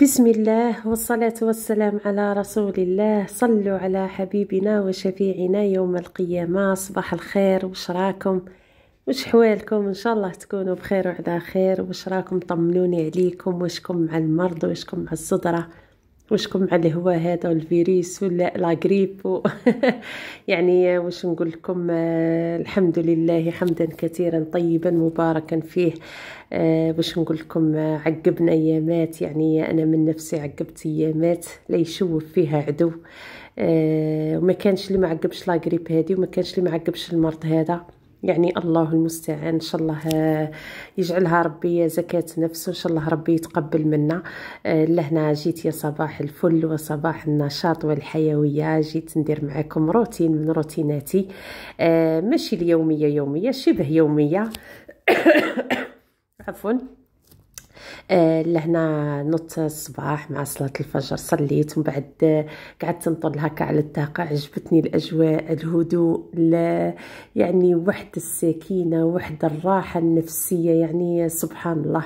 بسم الله والصلاة والسلام على رسول الله. صلوا على حبيبنا وشفيعنا يوم القيامة. صباح الخير، وش راكم؟ وش حوالكم؟ ان شاء الله تكونوا بخير وعلى خير. وش راكم؟ طمنوني عليكم، وشكم مع المرض، وشكم مع الصدرة، وشكم مع الهواء هذا والفيروس ولا لا غريب يعني وش نقول لكم؟ الحمد لله حمدا كثيرا طيبا مباركا فيه. باش نقول لكم، عقبنا ايامات، يعني انا من نفسي عقبت ايامات لا يشوف فيها عدو. وما كانش اللي ما عقبش لا غريب هذه، وما كانش اللي ما عقبش المرض هذا. يعني الله المستعان. ان شاء الله يجعلها ربي زكاة نفس، وان شاء الله ربي يتقبل منا. لهنا جيت يا صباح الفل وصباح النشاط والحيوية. جيت ندير معكم روتين من روتيناتي، ماشي اليومية، يومية شبه يومية عفوا. لهنا نط الصباح مع صلاة الفجر، صليت ومن بعد قعدت نطل هكا على الطاقة. عجبتني الأجواء، الهدوء، يعني وحد السكينة، وحد الراحة النفسية، يعني سبحان الله.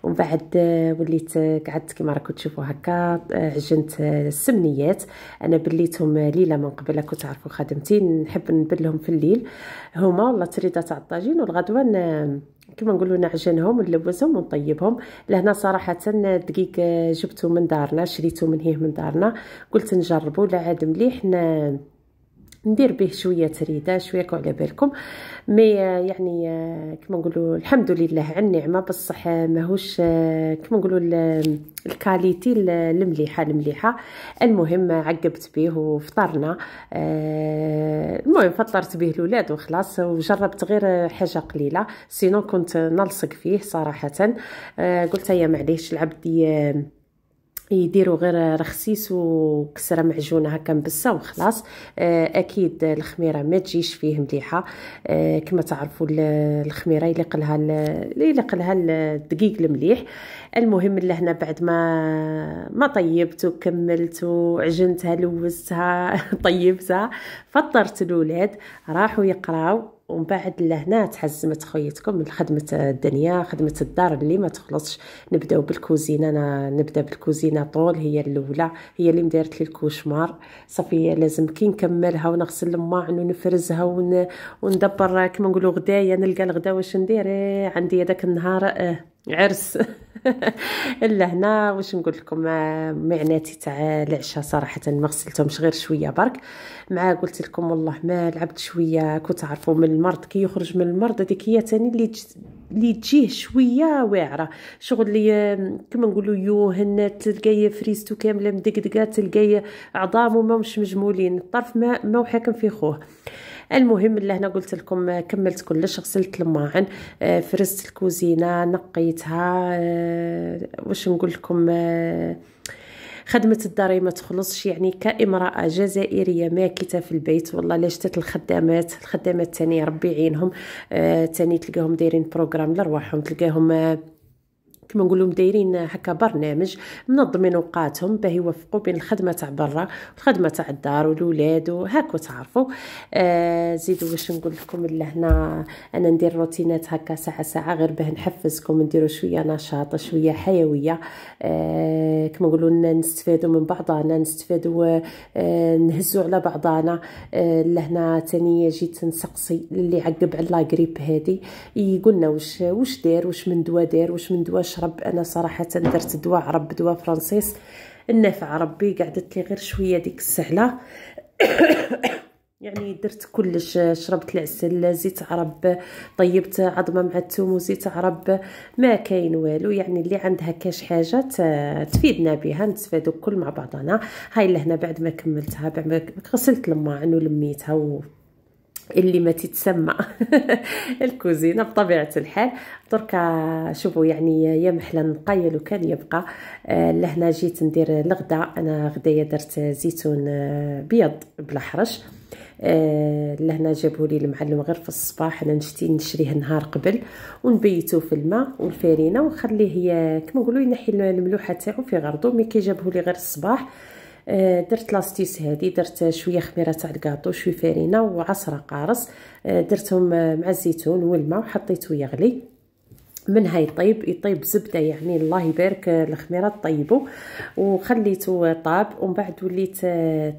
ومن بعد وليت قعدت كما راكم تشوفوا هكا. عجنت السمنيات. انا بليتهم ليله من قبل، كنت تعرفوا خدمتي نحب نبلهم في الليل هما والله تريده تاع الطاجين، والغدوه كما نقولوا نعجنهم ونلوزهم ونطيبهم. لهنا صراحه دقيق جبته من دارنا، شريته من هيه من دارنا، قلت نجربه لا عاد مليح ندير به شويه تريده شويه على بالكم. مي يعني كما نقولوا الحمد لله على النعمه، بصح ماهوش كما نقولوا الكاليتي المليحه. المهم عقبت به وفطرنا. المهم فطرت به الاولاد وخلاص، وجربت غير حاجه قليله، سينو كنت نلصق فيه صراحه. قلت يا معليش العبد يديروا غير رخصيص وكسره معجونه هكا مبسه وخلاص. اكيد الخميره ما تجيش فيه مليحه. كما تعرفوا الخميره يليق لها الدقيق المليح. المهم لهنا بعد ما طيبت وكملت وعجنتها لوزتها طيبتها، فطرت الاولاد راحوا يقراو. ومن بعد لهنا تحزمت خويتكم من خدمه الدنيا، خدمه الدار اللي ما تخلصش. نبداو بالكوزينه، انا نبدا بالكوزينه طول، هي الاولى، هي اللي مدارت لي الكوشمار. صافي لازم كي نكملها ونغسل الماعن ونفرزها وندبر كما نقولوا غدايا، نلقى الغدا واش ندير. عندي هذاك النهار عرس لهنا واش نقول لكم، معناتي تاع العشاء صراحه ما غسلتهمش غير شويه برك. مع قلت لكم والله ما لعبت شويه. كنت عارفوا من المرض كي يخرج من المرض هذيك هي تاني اللي تجيه شويه واعره، شغل اللي كما نقولوا يوهن، تلقاي فريستو كامله مدقدقه، تلقاي عظامه ما مش مجمولين، الطرف ما حاكم في خوه. المهم اللي هنا قلت لكم كملت كلش، غسلت الماعن، فرزت الكوزينه، نقيتها. واش نقول لكم، خدمة الدار ما تخلصش، يعني كامرأة جزائرية ماكثة في البيت والله لا شتات الخدامات تاني ربي يعينهم. تاني تلقاهم دايرين بروغرام لرواحهم، تلقاهم كما نقولوا دايرين هكا برنامج منظمين اوقاتهم باه يوفقوا بين الخدمه تاع برا والخدمه تاع الدار والولاد وهاكو تعرفوا. زيدوا واش نقول لكم لهنا، انا ندير روتينات هكا ساعه غير باه نحفزكم، نديروا شويه نشاط شويه حيويه. كما نقولوا نستفادوا من بعضنا، نستفادوا نهزوا على بعضنا. لهنا تاني جيت نسقسي اللي عقب على لا غريب هذه، يقولنا واش دار، واش من دواء دار، واش من دواء شرب. انا صراحه درت دواء عرب، دواء فرنسيس النافع ربي، قعدت لي غير شويه ديك السهله يعني درت كلش، شربت العسل، زيت عرب، طيبت عظمه مع الثوم وزيت عرب، ما كاين والو. يعني اللي عندها كاش حاجه تفيدنا بها، نستفادوا كل مع بعضنا. هاي لهنا بعد ما كملتها، بعد ما غسلت الماعن ولميتها اللي ما تتسمى الكوزينه بطبيعه الحال. دركا شوفوا يعني يا محلى نقايل وكان يبقى. لهنا جيت ندير الغداء. انا غدايا درت زيتون بيض بلا حرش. لهنا جابوا لي المعلم غير في الصباح، انا نشريه نهار قبل ونبيتو في الماء والفارينه ونخليه كما نقولوا ينحي الملوحه تاعو في غرضو. مي كي جابوه لي غير الصباح درت لاستيس هذه، درت شويه خميره تاع الكاطو، شويه فارينه وعصره قارص، درتهم مع الزيتون والماء وحطيته يغلي. منها يطيب زبده، يعني الله يبارك الخميره طيبوا وخليته طاب. ومن بعد وليت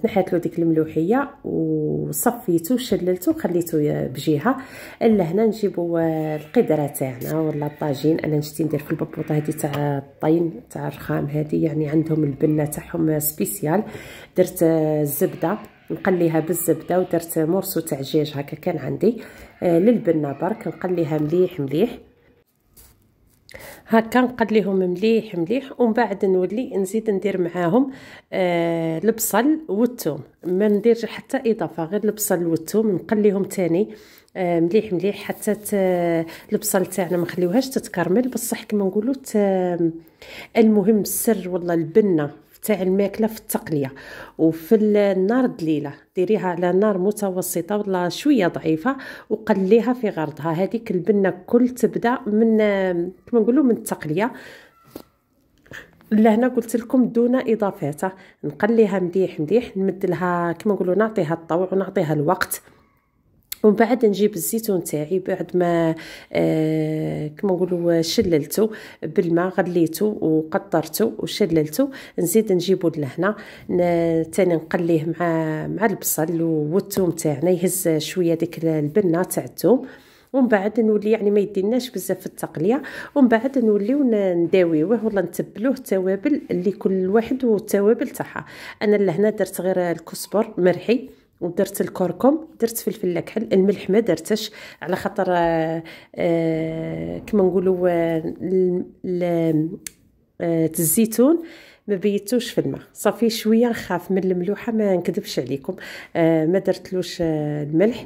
تنحات له ديك الملوحيه وصفيته وشللته وخليته بجهه. الا هنا نجيبوا القدره تاعنا ولا الطاجين. انا نشتي ندير في البطبوطه هذه تاع الطين تاع الرخام هذه، يعني عندهم البنه تاعهم سبيسيال. درت الزبده نقليها بالزبده، ودرت مرسو تاع دجاج هكا كان عندي للبنه برك، نقليها مليح مليح هكا، نقليهم مليح مليح. ومن بعد نولي نزيد ندير معاهم البصل والثوم، ما نديرش حتى اضافه، غير البصل والثوم نقليهم تاني مليح مليح حتى البصل تاعنا ما نخليوهاش تتكرمل بصح كما نقولوا. المهم السر والله البنه تاع الماكله في التقليه وفي النار دليله، ديريها على نار متوسطه ولا شويه ضعيفه وقليها في غرضها. هذيك البنه كل تبدا من كما نقولوا من التقليه. لهنا قلت لكم دون اضافات، نقليها مليح مليح، نمد لها كما نقولوا نعطيها الطوع ونعطيها الوقت. ومن بعد نجيب الزيتون تاعي بعد ما كما نقولوا شللته بالماء، غليته وقطرته وشللته، نزيد نجيبو لهنا تاني نقليه مع البصل والثوم تاعنا يهز شويه ديك البنه تاع الثوم. ومن بعد نولي يعني ما يديناش بزاف في التقليه، ومن بعد نوليو نداويوه ولا نتبلوه التوابل اللي كل واحد والتوابل تاعها. انا لهنا درت غير الكزبر مرحي ودرت الكركم، درت فلفل اكحل، الملح ما درتش على خاطر كما نقولوا الزيتون ما بيتوش في الماء صافي، شويه نخاف من الملوحه ما نكذبش عليكم. ما درتلوش الملح،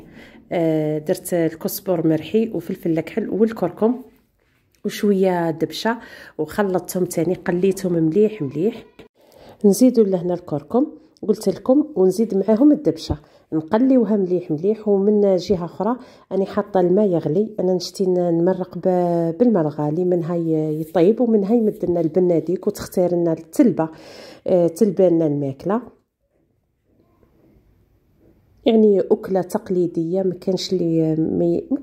درت الكزبر مرحي وفلفل الاكحل والكركم وشويه دبشه وخلطتهم تاني قليتهم مليح مليح. نزيدوا لهنا الكركم قلت لكم ونزيد معاهم الدبشه نقليوها مليح مليح. ومن جهه اخرى انا حاطه الماء يغلي، انا نشتي نمرق بالماء الغالي، منها يطيب ومنها يمد لنا البناديك وتختار لنا التلبه تلبى لنا الماكله. يعني اكله تقليديه ما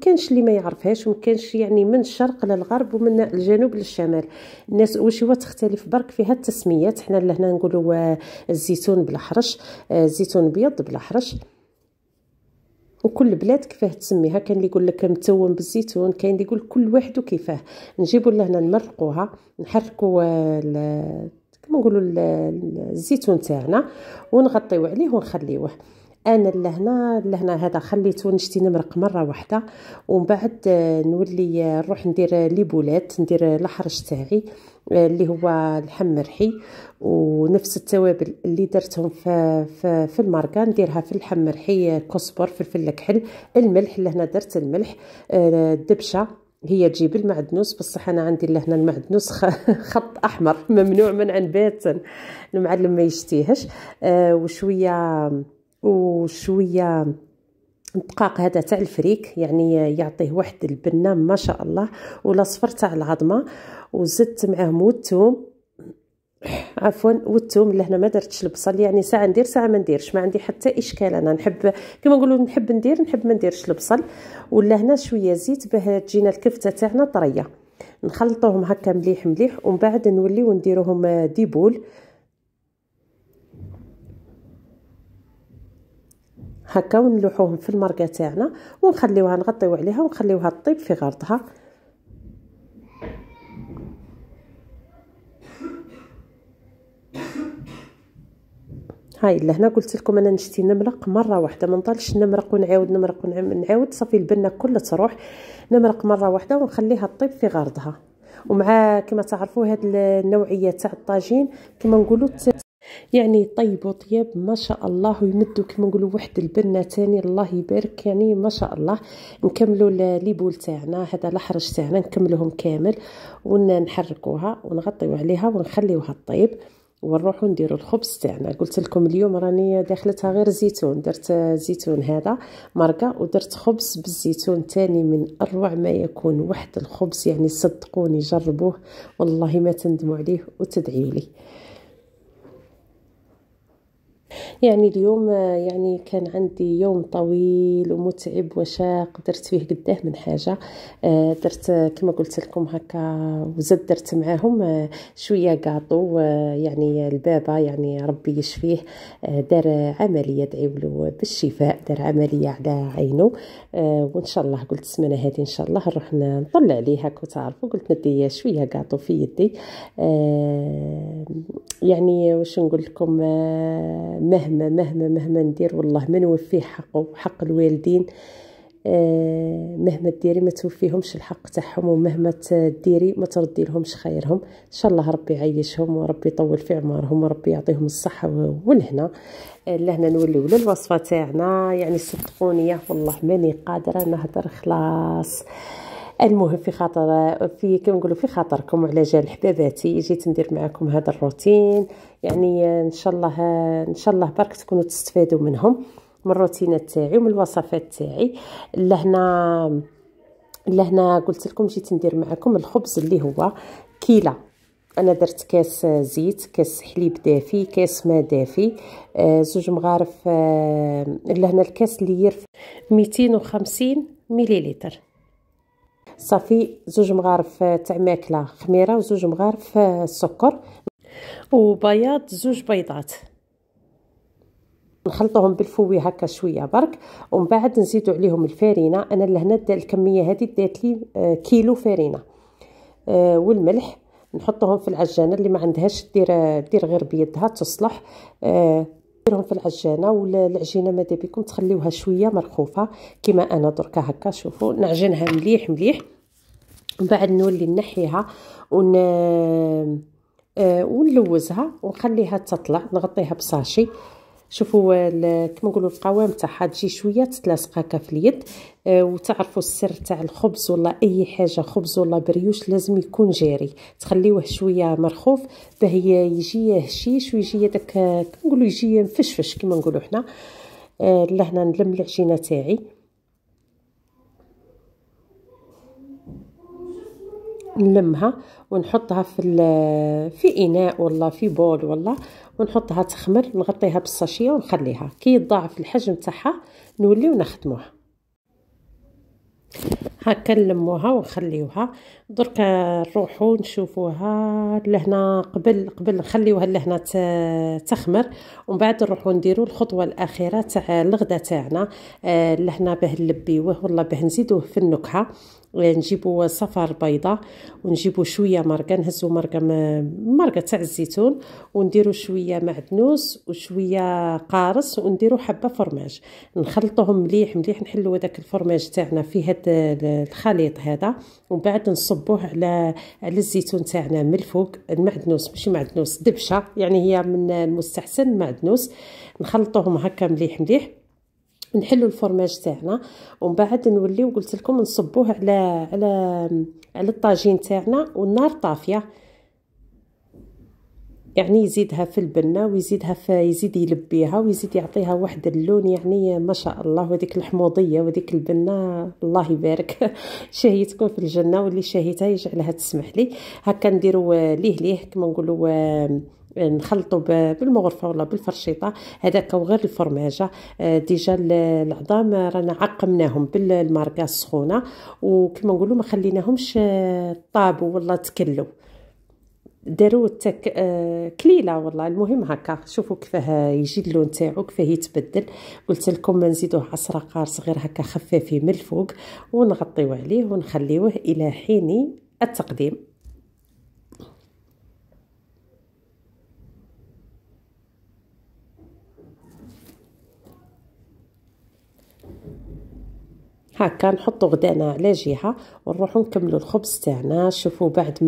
كانش اللي ما يعرفهاش، وما كانش يعني من الشرق للغرب ومن الجنوب للشمال. الناس واش هو تختلف برك فيها التسميات. حنا لهنا نقولوا الزيتون بالاحرش، الزيتون ابيض بالاحرش، وكل بلاد كيفاه تسميها. كان اللي يقول لك متوم بالزيتون، كاين اللي يقول كل واحد وكيفاه. نجيبوا لهنا نمرقوها، نحركوا كما نقولوا الزيتون تاعنا ونغطيو عليه ونخليوه. انا لهنا هذا خليته نشتي نمرق مره واحده، ومن بعد نولي نروح ندير لي بولات، ندير الحرش تاعي اللي هو اللحم مرحي ونفس التوابل اللي درتهم في المرقه نديرها في اللحم مرحي، كزبر فلفل اكحل الملح. لهنا درت الملح، الدبشه هي تجيب المعدنوس بصح انا عندي لهنا المعدنوس خط احمر ممنوع منعا باتا، المعلم ما يشتيهش. وشويه دقاق هذا تاع الفريك، يعني يعطيه واحد البنه ما شاء الله، والاصفر تاع العظمه. وزدت معاه الثوم والثوم لهنا ما درتش البصل، يعني ساعه ندير ساعه ما نديرش، ما عندي حتى اشكال. انا نحب كما نقولوا نحب ما نديرش البصل. ولا هنا شويه زيت باه تجينا الكفته تاعنا طريه، نخلطوهم هكا مليح مليح. ومن بعد نوليو نديروهم ديبول هكا ونلوحوهم في المرقه تاعنا ونخليوها نغطيو عليها ونخليوها تطيب في غرضها. هاي لهنا قلت لكم انا نشتي نمرق مره واحده، ما نطلش نمرق ونعاود نمرق ونعاود صافي البنه كلها تروح. نمرق مره واحده ونخليها تطيب في غرضها. ومع كما تعرفوا هاد النوعيه تاع الطاجين كما نقولوا يعني طيبوا طياب ما شاء الله، ويمدوا كما نقولوا واحد البنه تاني الله يبارك، يعني ما شاء الله. نكملوا لي بول تاعنا هذا الحرش تاعنا نكملوهم كامل ونحركوها ونغطيو عليها ونخليوها طيب ونروحوا نديروا الخبز تاعنا. قلت لكم اليوم راني داخلتها غير زيتون، درت زيتون هذا مرقه ودرت خبز بالزيتون تاني من اروع ما يكون. واحد الخبز يعني صدقوني جربوه والله ما تندموا عليه وتدعيوا لي. يعني اليوم يعني كان عندي يوم طويل ومتعب وشاق. درت فيه قداه من حاجة. درت كما قلت لكم هكا، وزد درت معاهم شوية قاطو. يعني البابا يعني ربي يشفيه، دار عملية، دعيو له بالشفاء، دار عملية على عينه. وان شاء الله قلت السمانة هذه ان شاء الله نروح نطلع عليه هكا، تعرفوا قلت ندي شوية قاطو في يدي. يعني واش نقول لكم، مهما ندير والله ما نوفيه حقه، حق الوالدين. مهما ديري ما توفيهمش الحق تاعهم، ومهما تديري ما تردي لهمش خيرهم. ان شاء الله ربي يعيشهم وربي يطول في عمرهم وربي يعطيهم الصحه والهنا. لهنا نوليو للوصفه تاعنا. يعني صدقوني والله ماني قادره نهضر خلاص. المهم في خاطر في كما نقولوا في خاطركم وعلى جال حباباتي جيت ندير معكم هذا الروتين. يعني ان شاء الله برك تكونوا تستفادوا منهم، من الروتينات تاعي ومن الوصفات تاعي. لهنا قلت لكم جيت ندير معكم الخبز اللي هو كيله. انا درت كاس زيت، كاس حليب دافي، كاس ماء دافي، زوج مغارف. لهنا الكاس اللي يرفع 250 مليلتر. صافي زوج مغارف تاع ماكله خميره، وزوج مغارف سكر، وبياض زوج بيضات. نخلطوهم بالفوي هكا شويه برك، ومن بعد نزيدوا عليهم الفارينه. انا لهنا الكميه هذه دات لي كيلو فارينه، والملح. نحطهم في العجانه، اللي ما عندهاش دير غير بيدها تصلح. ديرهم في العجانه، والعجينه ماذا بكم تخليوها شويه مرخوفه كما انا دركا هكا. شوفوا نعجنها مليح مليح، ومن بعد نولي نحيها ونلوزها ونخليها تطلع. نغطيها بصاشي. شوفوا كما نقولوا القوام تاعها تجي شويه تتلاصق هكا في اليد. وتعرفوا السر تاع الخبز ولا اي حاجه، خبز ولا بريوش، لازم يكون جاري. تخليوه شويه مرخوف باه يجي هشيش، ويجي داك كما نقولوا يجي مفشفش كما نقولوا حنا. لهنا نلم العجينه تاعي، نلمها ونحطها في اناء ولا في بول ولا، ونحطها تخمر. نغطيها بالساشيه ونخليها كي يتضاعف الحجم تاعها نوليو نخدموها هكا. نلموها ونخليوها. درك نروحو نشوفوها لهنا. قبل نخليوها لهنا تخمر، ومن بعد نروحو نديرو الخطوه الاخيره تاع الغدا تاعنا. لهنا باه نلبيوه والله باه نزيدوه في النكهه. نجيبو صفار بيضه، ونجيبو شويه مرقه، نهزو مرقه تاع الزيتون، ونديرو شويه معدنوس وشويه قارص، ونديرو حبه فرماج. نخلطوهم مليح مليح، نحلو هذاك الفرماج تاعنا في هذا الخليط هذا، ومن بعد نصبوه على الزيتون تاعنا من الفوق. المعدنوس ماشي معدنوس دبشه، يعني هي من المستحسن معدنوس. نخلطوهم هكا مليح مليح، نحلو الفرماج تاعنا، ومن بعد نوليو قلت لكم نصبوه على الطاجين تاعنا والنار طافيه. يعني يزيدها في البنه، ويزيدها يزيد يلبيها، ويزيد يعطيها واحد اللون يعني ما شاء الله. وديك الحموضيه وديك البنه الله يبارك. شهيتكم في الجنه، واللي شهيتها يجعلها تسمح لي. هكا نديروا ليه كما نقولوا نخلطوا بالمغرفه ولا بالفرشيطه هذاك، وغير الفرماجه. ديجا العظام رانا عقمناهم بالماركه السخونه، وكما نقولوا ما خليناهمش طابوا ولا تكلوا، داروا كليله والله. المهم هكا شوفوا كيفاه يجي اللون تاعو، كيفاه يتبدل. قلت لكم ما نزيدوه عصره قارص، غير هكا خفافي من الفوق، ونغطيو عليه ونخليوه الى حين التقديم. هكا نحطو غدانا على جهه، ونروحو نكملو الخبز تاعنا. شوفوا بعد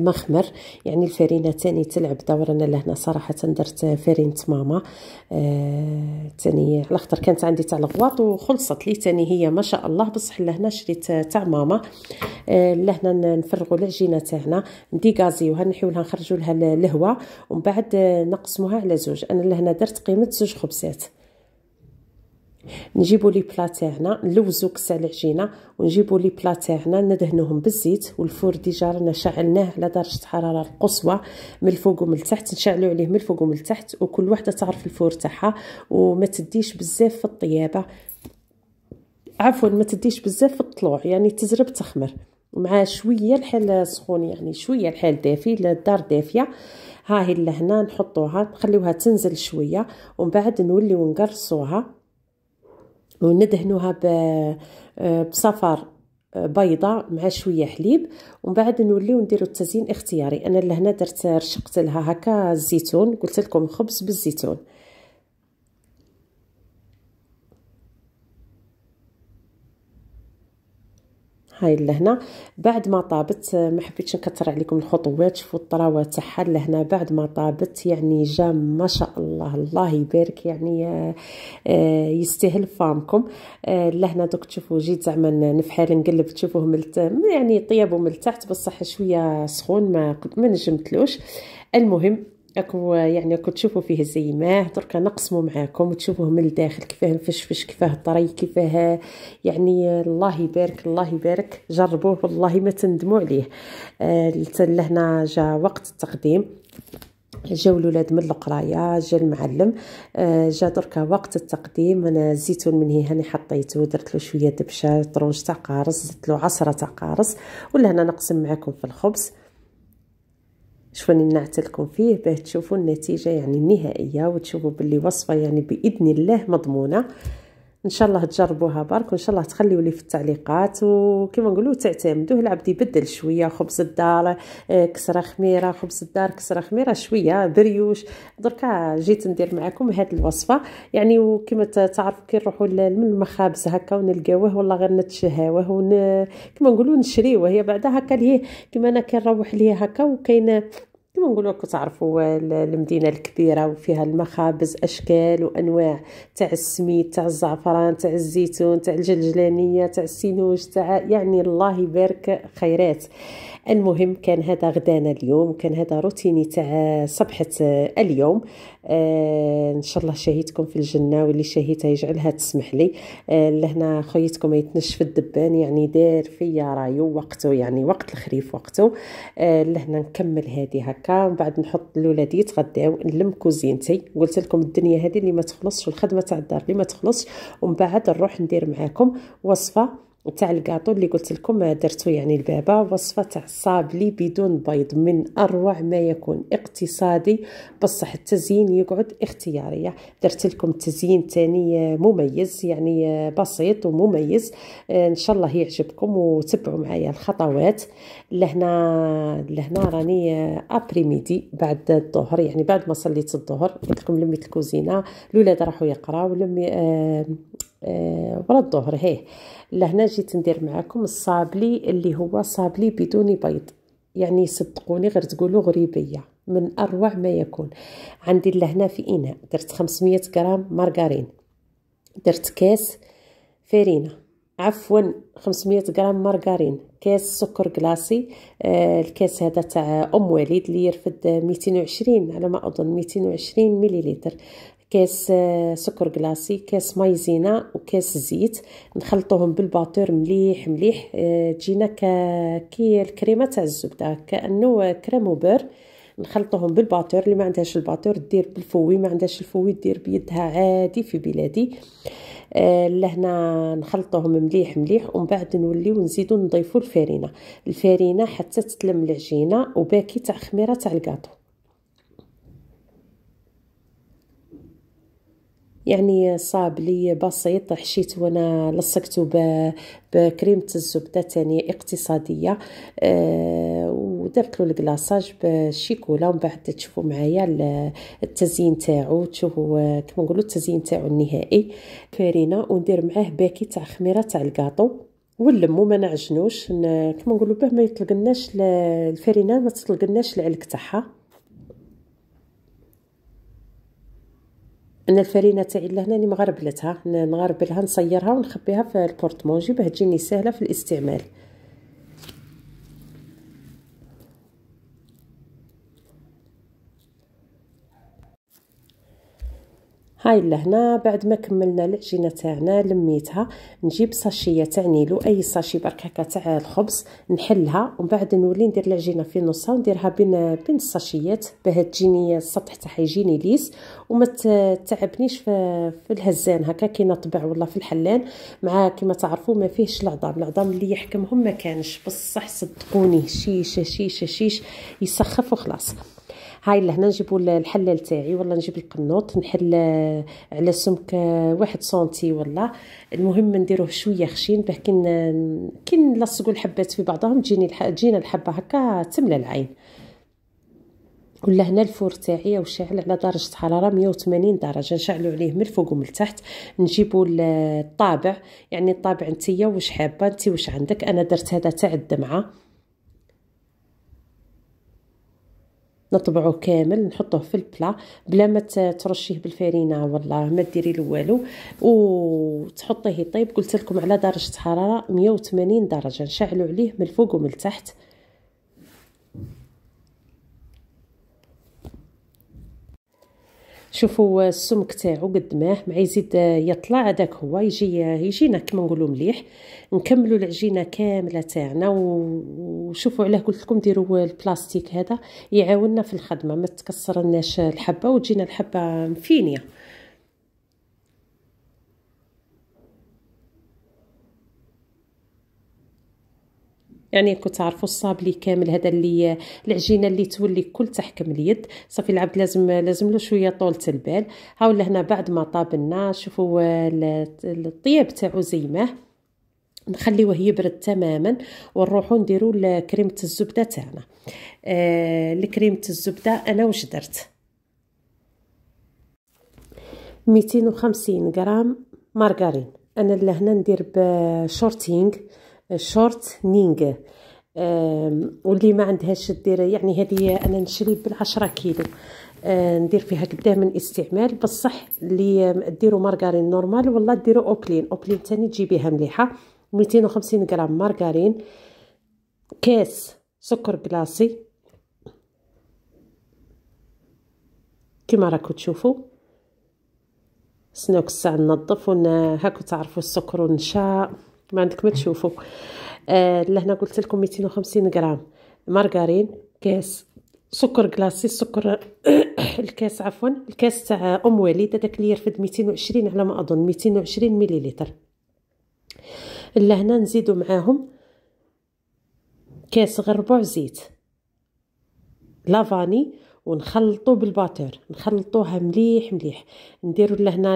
ما خمر، يعني الفرينه تاني تلعب دور. انا لهنا صراحه درت فرينه ماما تاني، على خاطر كانت عندي تاع الغواط وخلصت لي تاني هي ما شاء الله. بصح لهنا شريت تاع ماما. لهنا نفرغوا العجينه تاعنا، نديغازيوها، نحيو لها نخرجوا لها الهواء، ومن بعد نقسموها على زوج. انا لهنا درت قيمه زوج خبزات. نجيبوا لي بلا تاعنا، نلوزو كاس على العجينه ونجيبوا لي بلا تاعنا ندهنوهم بالزيت، والفور ديجا رانا شعلناه على درجه حراره القصوى من الفوق ومن التحت، نشعلوا عليه من الفوق ومن التحت، وكل وحده تعرف الفور تاعها، وما تديش بزاف في الطيابه، عفوا ما تديش بزاف في الطلوع، يعني تزرب تخمر مع شويه الحال سخون، يعني شويه الحال دافي، الدار دافيه. ها هي لهنا نحطوها نخليوها تنزل شويه، ومن بعد نوليو نقرصوها وندهنوها بصفار بيضة مع شويه حليب، ومن بعد نوليو نديرو التزيين اختياري. انا لهنا درت رشقت لها هكا الزيتون، قلت لكم خبز بالزيتون. هاي لهنا بعد ما طابت، ما حبيتش نكثر عليكم الخطوات، شوفوا الطراوه تاعها لهنا بعد ما طابت، يعني جا ما شاء الله الله يبارك، يعني يستاهل فامكم. لهنا دوك تشوفوا جيت زعما نفحال نقلب، تشوفوه يعني طيابو من التحت بصح شويه سخون، ما نجمتلوش. المهم اكو يعني راكو تشوفوا فيه زي ما دركا نقسموا معاكم وتشوفوه من الداخل كيفاه مفشفش، كيفاه طري، كيفاه يعني الله يبارك الله يبارك. جربوه والله ما تندموا عليه. لهنا جا وقت التقديم، جاو الولاد من القرايه، جا المعلم، جا دركا وقت التقديم. انا الزيتون من هنا حطيته، درت له شويه دبشه، طرونج تاع قارص، زدت له عصره تاع قارص، ولا هنا نقسم معكم في الخبز. شوفوا نعت لكم فيه باه تشوفوا النتيجه يعني النهائيه، وتشوفوا باللي وصفه يعني باذن الله مضمونه. ان شاء الله تجربوها برك، وان شاء الله تخليوا لي في التعليقات، وكما نقولوا تعتمدوه. العبد يبدل شويه، خبز الدار كسره خميره، خبز الدار كسره خميره، شويه بريوش. دركا جيت ندير معكم هذه الوصفه يعني، وكما تعرفوا كي نروحوا للمخابز هكا ونلقاوه والله غير نتشهاوه كما نقولوا نشريوه. هي بعدا هكا ليه كما انا كنروح ليه هكا، وكاين كما نقولوا راكم تعرفوا المدينه الكبيره وفيها المخابز اشكال وانواع، تاع السميد، تاع الزعفران، تاع الزيتون، تاع الجلجلانيه، تاع السينوج، تاع يعني الله يبارك خيرات. المهم كان هذا غدانا اليوم، كان هذا روتيني تاع صبحة اليوم. ان شاء الله شهيتكم في الجنة، واللي شهيتها يجعلها تسمح لي. لهنا خويتكم ما يتنش في الدبان، يعني دار فيا رايو وقته، يعني وقت الخريف وقته. لهنا نكمل هذه هكا، ومن بعد نحط الولاد يتغداو، نلم كوزينتي. قلت لكم الدنيا هذه اللي ما تخلصش، والخدمه تاع الدار اللي ما تخلصش. ومن بعد نروح ندير معاكم وصفه تاع الكاطو اللي قلت لكم درتو يعني البابا، وصفه تاع صابلي بدون بيض، من اروع ما يكون، اقتصادي بصح التزيين يقعد اختياريه. درت لكم تزيين تاني مميز، يعني بسيط ومميز. ان شاء الله يعجبكم، وتبعوا معايا الخطوات. لهنا راني ابريميدي بعد الظهر، يعني بعد ما صليت الظهر قلت لكم لميت الكوزينه، الاولاد راحوا يقراو، ولمي ورا الظهر. هيه لهنا جيت ندير معكم الصابلي اللي هو صابلي بدون بيض، يعني صدقوني غير تقولوا غريبيه، من اروع ما يكون. عندي لهنا في اناء درت 500 غرام مارغرين، درت كاس فرينه، عفوا 500 غرام مارغرين، كاس سكر كلاصي. الكاس هذا تاع ام وليد اللي يرفد 220 على ما اظن، 220 مليلتر. كاس سكر كلاصي، كاس مايزينا، وكاس زيت. نخلطوهم بالباطور مليح مليح، تجينا كي الكريمه تاع الزبده، كانه كريم وبر. نخلطوهم بالباطور، اللي ما عندهاش الباطور دير بالفوي، ما عندهاش الفوي دير بيدها عادي في بلادي. لهنا نخلطوهم مليح مليح، ومن بعد نوليو نزيدو نضيفو الفارينه حتى تتلم العجينه، وباكي تاع خميره تاع الكاطو. يعني صابلي بسيط حشيت وانا لصقته بكريمه الزبده تانية اقتصاديه. ودرت له الكلاصاج بالشيكولا، ومن بعد تشوفوا معايا التزيين تاعو، تشوفوا كما نقولوا التزيين تاعو النهائي. فرينه وندير معاه باكي تاع خميره تاع الكاطو، ونلمو ما نعجنوش، كما نقولوا به ما يطلقناش الفرينه، ما تطلقناش العلك تاعها. انا الفرينه تاعي لهنا راني مغربلتها، نغربلها نصيرها ونخبيها في البورطمونجي باه تجيني سهله في الاستعمال. هاي لهنا بعد ما كملنا العجينه تاعنا لميتها، نجيب ساشيه تاع نيلو، اي ساشي برك هكا تاع الخبز، نحلها ومن بعد نولي ندير العجينه في نصها ونديرها بين الساشيات باه تجيني السطح تاعها يجيني ليس وما تعبنيش في الهزان هكا كي نطبع ولا في الحلان. مع كما تعرفوا ما فيهش العظام اللي يحكمهم ما كانش، بصح صدقوني شيش يسخف وخلاص. هاي لهنا نجيبوا الحلال تاعي ولا نجيب القنوط نحل على سمك 1 سنتي ولا، المهم نديروه شويه خشين باه كي نلصقوا الحبات في بعضهم تجينا الحبه هكا تملى العين. ولا هنا الفور تاعي وشاعل على درجه حراره 180 درجه، نشعلوا عليه من الفوق ومن التحت. نجيبوا الطابع، يعني الطابع نتيا واش حابه انت واش عندك، انا درت هذا تاع الدمعه، نطبعوه كامل نحطوه في البلا بلا ما ترشيه بالفرينه ولا ما ديري له والو، وتحطيه يطيب قلت لكم على درجه حراره 180 درجه، نشعلوا عليه من الفوق ومن التحت. شوفوا السمك تاعو قد مع يزيد يطلع هذاك هو يجينا كما نقولوا مليح. نكملوا العجينه كامله تاعنا وشوفوا علاه قلت لكم ديروا البلاستيك هذا يعاوننا في الخدمه، ما تكسرناش الحبه وتجينا الحبه مفينيه. يعني كنت تعرفوا الصابلي كامل هذا اللي العجينه اللي تولي كل تحكم اليد، صافي العبد لازم له شويه طولة البال. ها ولا هنا بعد ما طابلنا شوفوا الطياب تاعو زي ما نخليوه يبرد تماما ونروحوا نديروا كريمه الزبده تاعنا. لكريمه الزبده انا واش درت 250 غرام مارغرين، انا لهنا ندير شورتنينغ. واللي ما عندهاش دير يعني هذه انا نشري ب10 كيلو، ندير فيها قدام من استعمال، بصح اللي ديروا مارغرين نورمال ولا ديروا اوبلين تاني تجيبيها مليحه. 250 غرام مارغرين، كاس سكر كلاصي كما راكم تشوفوا، سنوك الساعه ننظف هاكو تعرفوا السكر والنشا ما عندك ما تشوفوا. لهنا قلت لكم 250 غرام مارغرين، كاس سكر كلاصي، السكر الكاس عفوا الكاس تاع ام وليد هذاك اللي يرفد 220 على ما اظن 220 مليلتر. لهنا نزيدوا معاهم كاس غير ربع زيت لافاني ونخلطوا بالباتور، نخلطوها مليح. نديروا لهنا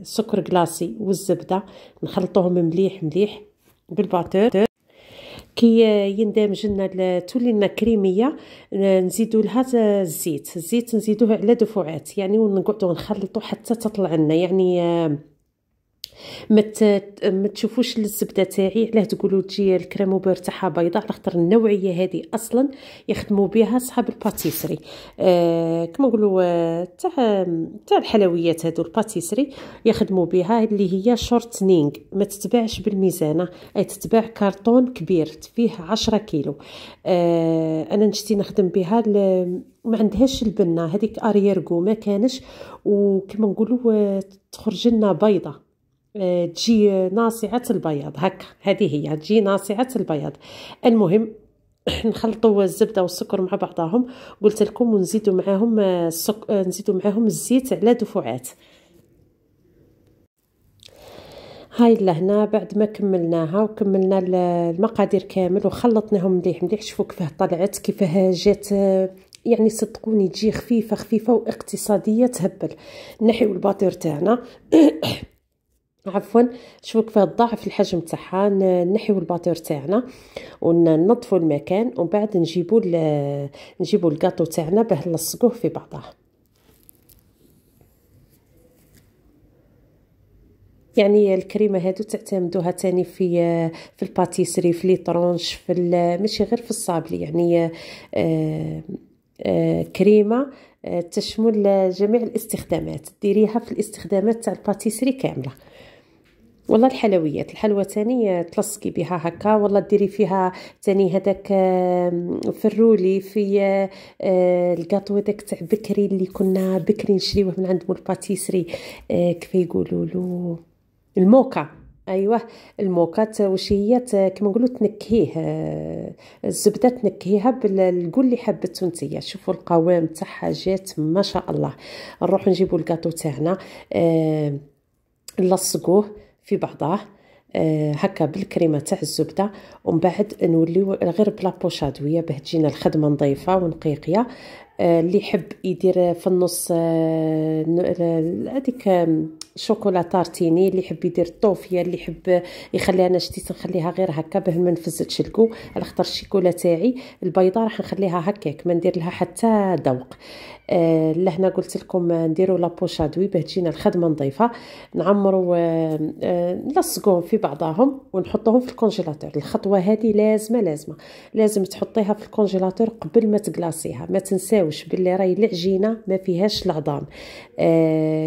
السكر كلاصي والزبده نخلطوهم مليح بالباتور. كي يندمج لنا تولي لنا كريميه نزيدوا لها الزيت نزيدوه على دفعات يعني، ونقعدوا نخلطوا حتى تطلع لنا يعني ما تشوفوش الزبده تاعي علاه تقولوا تجي الكريموبير تاعها بيضاء، على خاطر النوعيه هذه اصلا يخدموا بها صحاب الباتيسري كما نقولوا تاع الحلويات هذو الباتيسري يخدموا بها اللي هي شورتنينغ، ما تتباعش بالميزانه، اي تتباع كارطون كبير فيه 10 كيلو. انا نشتي نخدم بها ما عندهاش البنه هذيك اريرغو ما كانش، وكما نقولوا تخرج لنا بيضه تجي ناصعه البياض هكا، هذه هي تجي ناصعه البياض. المهم نخلطوا الزبده والسكر مع بعضهم قلت لكم، ونزيدوا معاهم نزيدوا معاهم الزيت على دفعات. هاي لهنا بعد ما كملناها وكملنا المقادير كامل وخلطناهم مليح شوفوا كيفاه طلعت كيفاه جات، يعني صدقوني تجي خفيفه واقتصاديه تهبل. نحيو الباطير تاعنا عفوا شوفوا كيف ضاعف الحجم تاعها، نحيو الباطير تاعنا وننظفوا المكان ومن بعد نجيبوا الكاطو تاعنا باه نلصقوه في بعضه. يعني الكريمه هادو تعتمدوها تاني في الباتيسري في لي طرونش في ماشي غير في الصابلي يعني كريمه تشمل جميع الاستخدامات، ديريها في الاستخدامات تاع الباتيسري كامله. والله الحلويات، الحلوى تاني تلصقي بها هكا، والله ديري فيها تاني هذاك فرولي في الكاطو هذاك تاع بكري اللي كنا بكري نشريوه من عند مول باتيسري، كيف يقولوا له، الموكا. ايوه الموكا، واش هي كما نقولوا تنكهيه، الزبده تنكهيها بالقول اللي حبته نتيا. شوفوا القوام تاعها جات ما شاء الله. نروح نجيبوا الكاطو تاعنا، نلصقوه في بعضاه هكا بالكريمه تاع الزبده، ومن بعد نوليو غير بلا بوشادويه باه تجينا الخدمه نظيفه ونقيقيه. اللي يحب يدير في النص هذيك شوكولا تارتيني، اللي يحب يدير طوفيه، اللي يحب يخليها، انا شتيت نخليها غير هكا باه ما نفزتش الكو، على خاطر الشيكولا تاعي البيضاء راح نخليها هكاك ما ندير لها حتى ذوق. لهنا قلت لكم نديروا لابوشادوي باه تجينا الخدمه نظيفه. نعمروا نلصقوهم في بعضهم ونحطوهم في الكونجيلاتور. الخطوه هذه لازم تحطيها في الكونجيلاتور قبل ما تقلاصيها. ما تنساوش باللي راهي العجينه ما فيهاش العظام،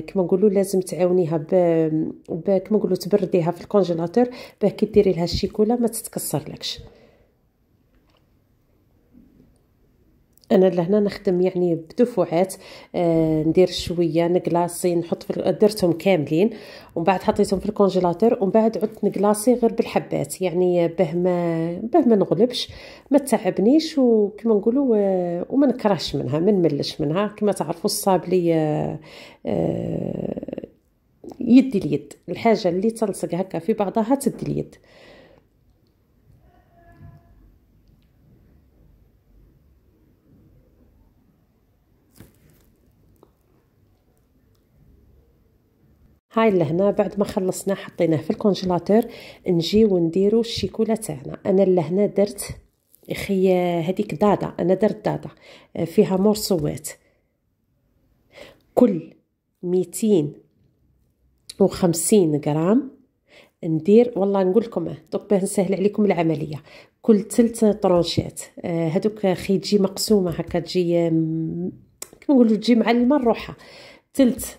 كما نقولوا لازم تعاونيها كما نقولوا تبرديها في الكونجيلاتور باه كي ديري لها الشيكولا ما تتكسرلكش. انا لهنا نخدم يعني بدفعات، ندير شويه نقلاصي، نحط درتهم كاملين ومن بعد حطيتهم في الكونجيلاتور، ومن بعد عدت نقلاصي غير بالحبات، يعني باه ما نغلبش، ما تعبنيش، وكما نقولوا وما نكرهش منها، ما نملش منها. كما تعرفوا الصابلي يدي اليد، الحاجه اللي تلصق هكا في بعضها تدي اليد. هاي لهنا بعد ما خلصنا حطيناه في الكونجيلاتور، نجيو نديرو الشيكولا تاعنا. انا لهنا درت اخي هذيك دادا، انا درت دادا فيها مرصوات، كل 250 غرام ندير، والله نقول لكم دوك باه نسهل عليكم العمليه، كل 3 طرونشات هذوك اخي تجي مقسومه هكا، تجي كما نقولوا تجي معلمه نروحها، 3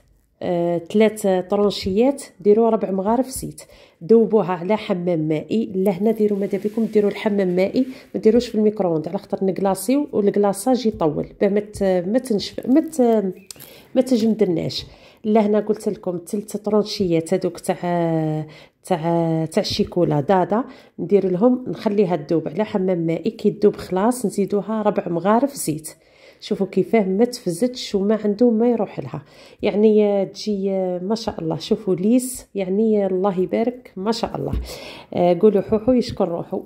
طرونشيات ديروا 4 مغارف زيت، ذوبوها على حمام مائي. لهنا ديروا ماذا بكم ديروا الحمام مائي، ما ديروش في الميكرووند على خاطر نكلاصيو والكلاصاج يطول باه ما تنشف ما تجمدناش. لهنا قلت لكم 3 طرونشيات هذوك تاع الشيكولا دادا، ندير لهم نخليها تذوب على حمام مائي، كي تذوب خلاص نزيدوها 4 مغارف زيت. شوفوا كيفاه ما تفزتش وما عنده ما يروح لها، يعني تجي ما شاء الله. شوفوا ليس يعني الله يبارك ما شاء الله. قولوا حوحو يشكر روحو.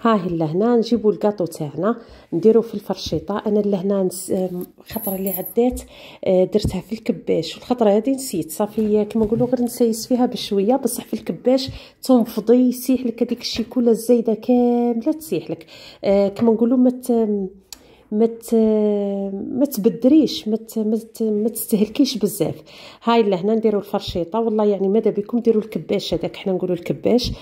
هاهي لهنا نجيبوا الكاطو تاعنا نديرو في الفرشيطه. انا لهنا خطره اللي عدات درتها في الكباش، والخطره هذه نسيت صافي كما نقولوا غير نسيس فيها بشويه، بصح في الكباش تنفضي يسيح لك هذيك الشيكولا الزايده كامله تسيح لك، كما نقولوا ما تبدريش، ما تستهلكيش بزاف. هاي لهنا نديروا الفرشيطه، والله يعني ماذا بكم ديروا الكباش هذاك، حنا نقولوا الكباش،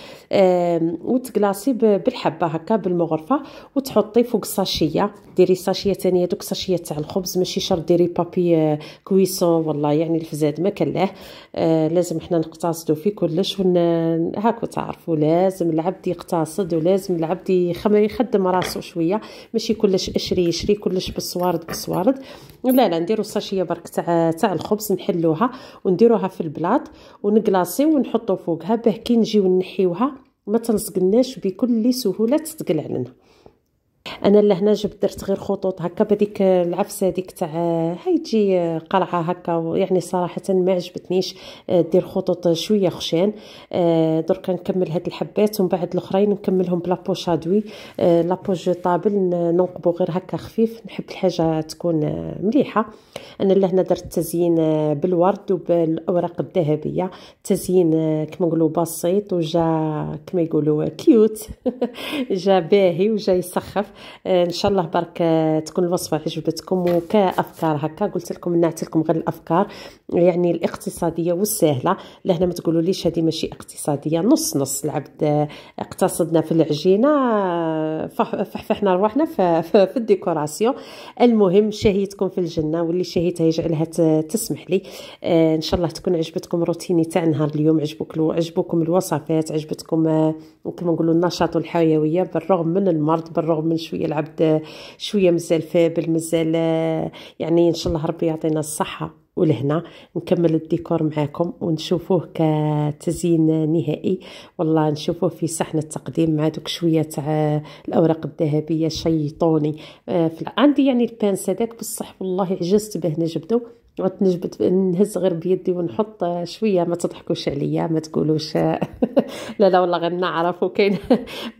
وتقلاصي بالحبه هكا بالمغرفه، وتحطي فوق ساشيه، ديري ساشيه ثانيه دوك ساشيه تاع الخبز، ماشي شرط ديري بابي كويسون، والله يعني الفزاد ما كلاه. لازم احنا نقتصدوا في كلش، هاكو تعرفوا لازم العبد يقتصد، ولازم العبد يخدم راسه شويه، ماشي كلش اشري كلش بالصوارد. لا نديروا ساشيه برك تاع الخبز نحلوها ونديروها في البلاط ونقلاصي ونحطوا فوقها باه كي نجيو نحيوها ما تلصقناش بكل سهوله تتقلع لنا. انا لهنا جبت درت غير خطوط هكا بهذيك العفسه هذيك تاع هاي تجي قرعه هكا، يعني صراحه ما عجبتنيش، دير خطوط شويه خشان. درك نكمل هاد الحبات ومن بعد الاخرين نكملهم بلا بوشادوي، لابوش طابل ننقبو غير هكا خفيف، نحب الحاجه تكون مليحه. انا لهنا درت تزيين بالورد وبالاوراق الذهبيه، تزيين كما نقولوا بسيط وجا كما يقولوا كيوت جا باهي وجا يسخف. ان شاء الله برك تكون الوصفه عجبتكم. وكافكار هكا قلت لكم نعت لكم غير الافكار يعني الاقتصاديه والسهله، لهنا ما تقولوا ليش هذه ماشي اقتصاديه، نص نص. العبد اقتصدنا في العجينه، فحفحنا روحنا في الديكوراسيون. المهم شهيتكم في الجنه، واللي شهيتها يجعلها تسمح لي. ان شاء الله تكون عجبتكم روتيني تاع نهار اليوم، عجبكم الوصفات، عجبتكم كما نقولوا النشاط والحيويه بالرغم من المرض، بالرغم من شويه العبد شويه مازال فابل، مازال يعني ان شاء الله ربي يعطينا الصحه ولهنا نكمل الديكور معاكم ونشوفوه كتزيين نهائي. والله نشوفوه في صحن التقديم مع دوك شويه تاع الاوراق الذهبيه شيطوني. عندي يعني البانس هذاك بصح والله عجزت به نجبدو، عدت نجبد نهز غير بيدي ونحط شويه. ما تضحكوش عليا، ما تقولوش لا لا والله غير نعرف. وكاين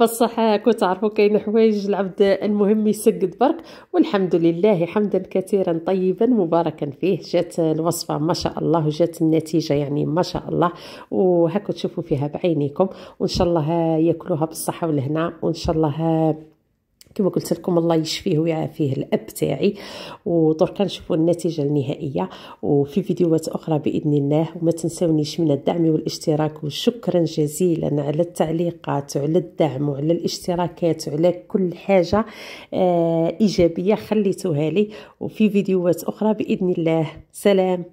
بصح كنت تعرفوا كاين حوايج العبد المهم يسقد برك. والحمد لله حمدا كثيرا طيبا مباركا فيه. جات الوصفه ما شاء الله، وجات النتيجه يعني ما شاء الله، وهكا تشوفوا فيها بعينيكم. وان شاء الله ياكلوها بالصحه والهنا، وان شاء الله كما قلت لكم الله يشفيه ويعافيه الاب تاعي. ودرك نشوفوا النتيجه النهائيه وفي فيديوهات اخرى باذن الله. وما تنسونيش من الدعم والاشتراك، وشكرا جزيلا على التعليقات وعلى الدعم وعلى الاشتراكات وعلى كل حاجه ايجابيه خليتوها لي. وفي فيديوهات اخرى باذن الله. سلام.